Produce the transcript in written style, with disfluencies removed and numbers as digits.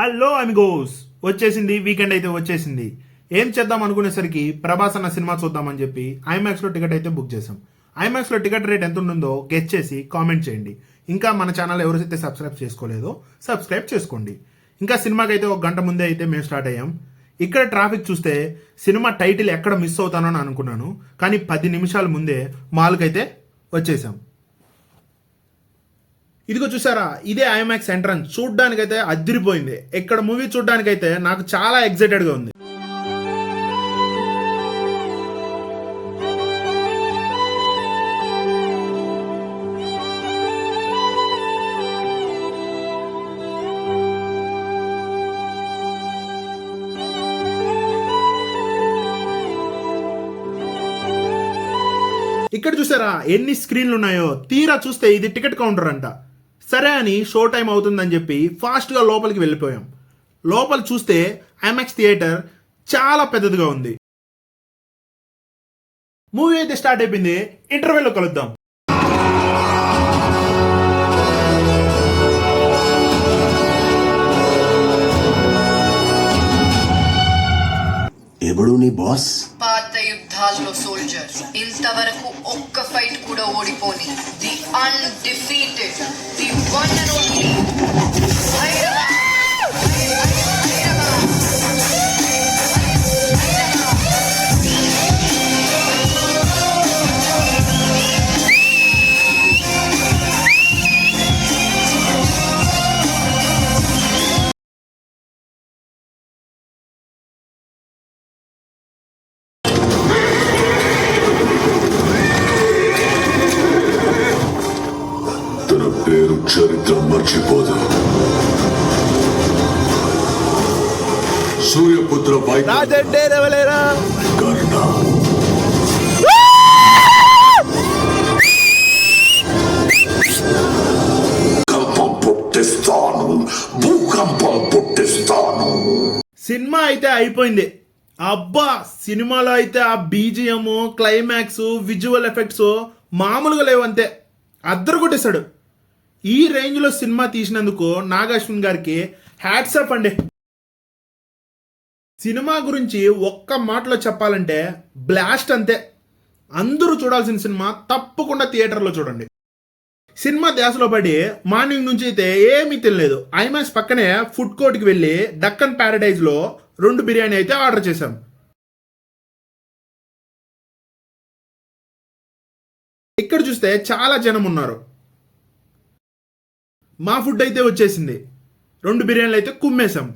Hello Amigos, వచ్చేసింది weekend అయితే వచ్చేసింది. ఏం చేద్దాం అనుకునేసరికి ప్రభాస్ అన్న సినిమా చూద్దామని చెప్పి ఐమాక్స్లో టికెట్ అయితే బుక్ చేసాం. ఐమాక్స్లో టికెట్ రేట్ ఎంత ఉంటుందో గెస్ చేసి కామెంట్ చేయండి. ఇంకా మన ఛానల్ ఎవరైతే సబ్స్క్రైబ్ చేసుకోలేదో సబ్స్క్రైబ్ చేసుకోండి. ఇంకా సినిమాకి అయితే 1 గంట ముందే అయితే మేము స్టార్ట్ అయ్యాం. ఇక్కడ ట్రాఫిక్ చూస్తే సినిమా టైటిల్ ఎక్కడ మిస్ అవుతానని అనుకున్నాను, కానీ 10 నిమిషాల ముందే మాల్కి అయితే వచ్చేసాం. ఇదిగో చూసారా, ఇదే ఐమాక్స్ ఎంట్రన్స్. చూడ్డానికైతే అదిరిపోయింది. ఇక్కడ మూవీ చూడ్డానికైతే నాకు చాలా ఎక్సైటెడ్గా ఉంది. ఇక్కడ చూసారా ఎన్ని స్క్రీన్లు ఉన్నాయో. తీరా చూస్తే ఇది టికెట్ కౌంటర్ అంట. సరే అని షో టైం అవుతుందని చెప్పి ఫాస్ట్గా లోపలికి వెళ్ళిపోయాం. లోపల చూస్తే ఐమాక్స్ థియేటర్ చాలా పెద్దదిగా ఉంది. మూవీ అయితే స్టార్ట్ అయిపోయింది. ఇంటర్వెల్లో కలుద్దాం. ఎవడు నీ బాస్? పాత యుద్ధాల్లో సోల్జర్, ఇంతవరకు ఒక్క ఫైట్ కూడా ఓడిపోని the undefeated, the one and only Bhairava. తన పేరు చరిత్ర మర్చిపోదు. సూర్యపుత్ర కర్ణ. కంపం పుట్టిస్తాను, భూకంపం పుట్టిస్తాను. సినిమా అయితే అయిపోయింది. అబ్బా, సినిమాలో అయితే ఆ బీజిఎం, క్లైమాక్స్, విజువల్ ఎఫెక్ట్స్ మామూలుగా లేవు. అంతే అద్దరు కొట్టేశాడు. ఈ రేంజ్లో సినిమా తీసినందుకు నాగార్జున గారికి హ్యాట్స్ ఆఫ్ అండి. సినిమా గురించి ఒక్క మాటలో చెప్పాలంటే బ్లాస్ట్ అంతే. అందరూ చూడాల్సిన సినిమా, తప్పకుండా థియేటర్లో చూడండి. సినిమా ధ్యాసలో పడి మార్నింగ్ నుంచి అయితే ఏమీ తినలేదు. ఐమాక్స్ పక్కనే ఫుడ్ కోర్ట్కి వెళ్ళి డక్కన్ ప్యారడైజ్లో 2 బిర్యానీ అయితే ఆర్డర్ చేశాం. ఇక్కడ చూస్తే చాలా జనం ఉన్నారు. మా ఫుడ్ అయితే వచ్చేసింది. 2 బిర్యానీలు అయితే కుమ్మేశాం.